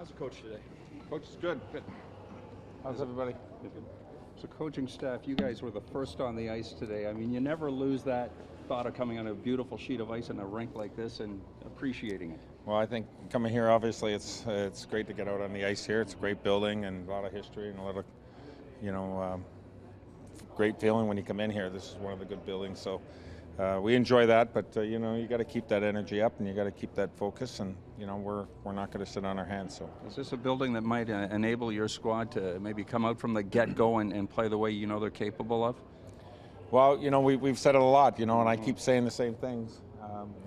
How's the coach today? Coach is good. Good. How's everybody? Good. So coaching staff, you guys were the first on the ice today. I mean, you never lose that thought of coming on a beautiful sheet of ice in a rink like this and appreciating it. Well, I think coming here, obviously, it's great to get out on the ice here. It's a great building and a lot of history and a lot of, you know, great feeling when you come in here. This is one of the good buildings, so we enjoy that. But you know, you got to keep that energy up and you got to keep that focus. And you know, we're not going to sit on our hands. So Is this a building that might enable your squad to maybe come out from the get-go and play the way you know they're capable of? well, you know, we've said it a lot, you know, and I keep saying the same things.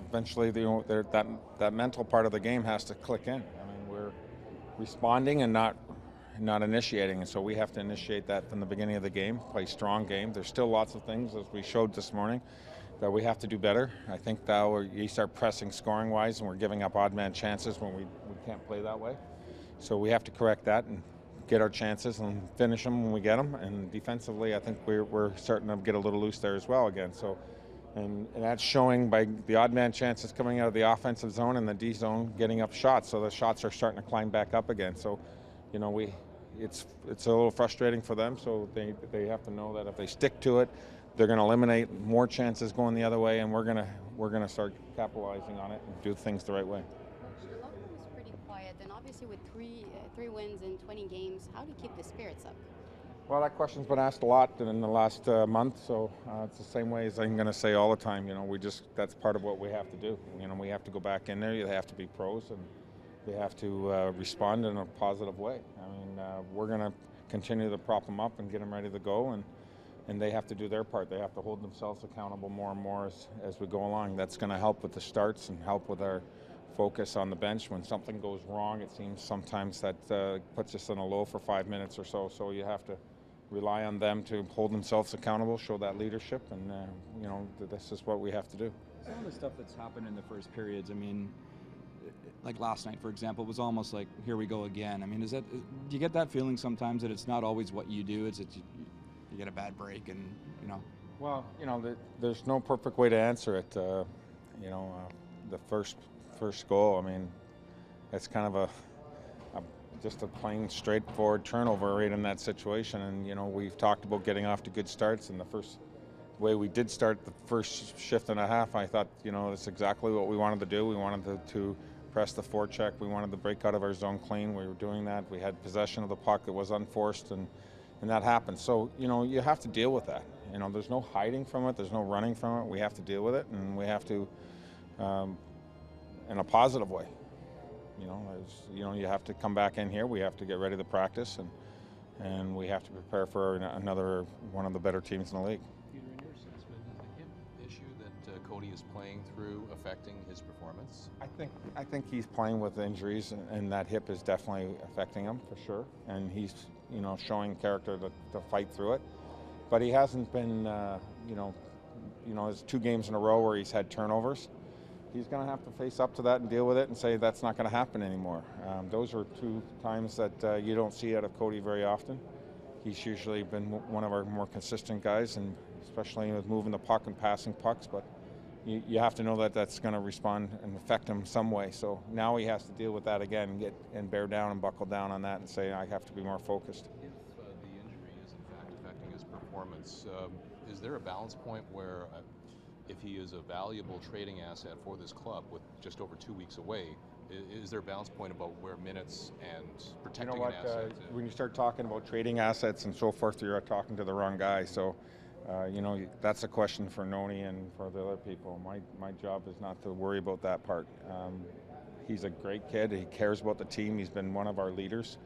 Eventually, you know, that mental part of the game has to click in. I mean, we're responding and not initiating, and so we have to initiate that from the beginning of the game. Play strong game. There's still lots of things, as we showed this morning, that we have to do better. I think now you start pressing scoring-wise, and we're giving up odd man chances when we can't play that way. So we have to correct that and get our chances and finish them when we get them. And defensively, I think we're starting to get a little loose there as well again. So, and that's showing by the odd man chances coming out of the offensive zone and the D zone getting up shots. So the shots are starting to climb back up again. So, you know, it's a little frustrating for them. So they have to know that if they stick to it, they're going to eliminate more chances going the other way, and we're gonna start capitalizing on it and do things the right way. Your locker room is pretty quiet, and obviously with three wins in 20 games, how do you keep the spirits up? Well, that question's been asked a lot in the last month, so it's the same way as I'm going to say all the time. You know, that's part of what we have to do. You know, we have to go back in there. They have to be pros, and they have to respond in a positive way. I mean, we're going to continue to prop them up and get them ready to go, and they have to do their part. They have to hold themselves accountable more and more as we go along. That's going to help with the starts and help with our focus on the bench. When something goes wrong, it seems sometimes that puts us in a low for 5 minutes or so. So you have to rely on them to hold themselves accountable, show that leadership, and you know, this is what we have to do. Some of the stuff that's happened in the first periods, I mean, like last night, for example, was almost like, here we go again. I mean, do you get that feeling sometimes that it's not always what you do, it's that you get a bad break and, you know? Well, you know, there's no perfect way to answer it. You know, the first goal, I mean, it's kind of just a plain straightforward turnover right in that situation. And you know, we've talked about getting off to good starts, and the way we did start the first shift and a half, I thought, you know, that's exactly what we wanted to do. We wanted to press the forecheck. We wanted to break out of our zone clean. We were doing that. We had possession of the puck that was unforced, and that happened. So, you know, you have to deal with that. You know, there's no hiding from it. There's no running from it. We have to deal with it, and we have to in a positive way. You know, you have to come back in here. We have to get ready to practice, and we have to prepare for another one of the better teams in the league. Peter, in your assessment, is the hip issue that Cody is playing through affecting his performance? I think he's playing with injuries, and that hip is definitely affecting him for sure. And he's, you know, showing character to fight through it. But he hasn't been, you know, there's 2 games in a row where he's had turnovers. He's going to have to face up to that and deal with it and say that's not going to happen anymore. Those are 2 times that you don't see out of Cody very often. He's usually been one of our more consistent guys, and especially with moving the puck and passing pucks. But you have to know that that's going to respond and affect him some way. So now he has to deal with that again and bear down and buckle down on that and say, I have to be more focused. If the injury is in fact affecting his performance, is there a balance point where if he is a valuable trading asset for this club with just over 2 weeks away, is there a balance point about where minutes and protecting an asset? When you start talking about trading assets and so forth, you're talking to the wrong guy. So, you know, that's a question for Noni and for the other people. My job is not to worry about that part. He's a great kid. He cares about the team. He's been one of our leaders.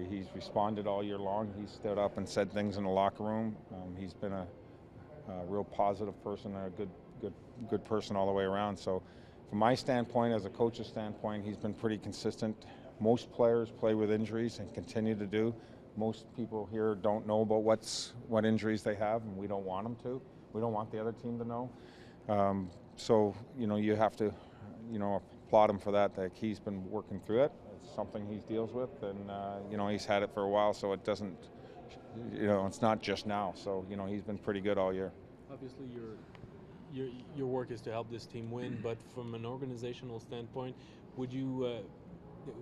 He's responded all year long. He's stood up and said things in the locker room. He's been a real positive person and a good person all the way around. So from my standpoint, as a coach's standpoint, he's been pretty consistent. Most players play with injuries and continue to do. Most people here don't know about what injuries they have, and we don't want them to. We don't want the other team to know. So, you know, you have to, you know, applaud him for that. Like, he's been working through it. It's something he deals with, and you know, he's had it for a while, so it doesn't, you know, it's not just now. So, you know, he's been pretty good all year. Obviously, your work is to help this team win, but from an organizational standpoint, would you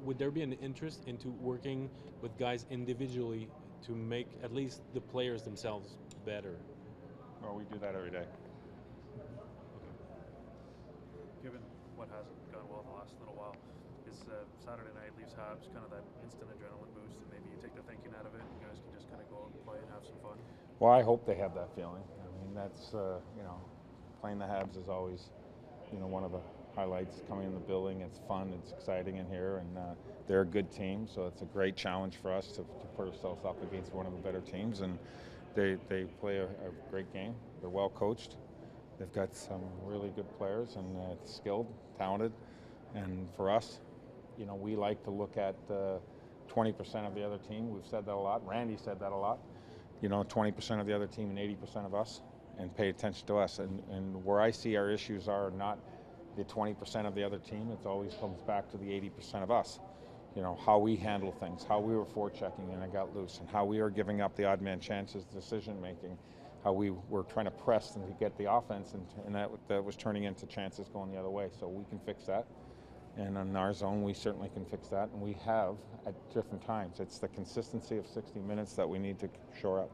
would there be an interest into working with guys individually to make at least the players themselves better? Well, we do that every day. Given what hasn't gone well in the last little while, is Saturday night Leafs Habs kind of that instant adrenaline boost, and maybe you take the thinking out of it, and you guys can just kind of go out and play and have some fun? Well, I hope they have that feeling. I mean, that's, playing the Habs is always, one of the highlights coming in the building. It's fun, it's exciting in here, and they're a good team, so it's a great challenge for us to put ourselves up against one of the better teams, and they play a great game. They're well coached. They've got some really good players and skilled, talented, and for us, we like to look at 20% of the other team. We've said that a lot. Randy said that a lot. 20% of the other team and 80% of us, and pay attention to us. And where I see our issues are not the 20% of the other team. It always comes back to the 80% of us. How we handle things, how we were forechecking and it got loose, and how we are giving up the odd man chances, decision making, how we were trying to press and to get the offense, and that was turning into chances going the other way. So we can fix that. And in our zone, we certainly can fix that, and we have at different times. It's the consistency of 60 minutes that we need to shore up.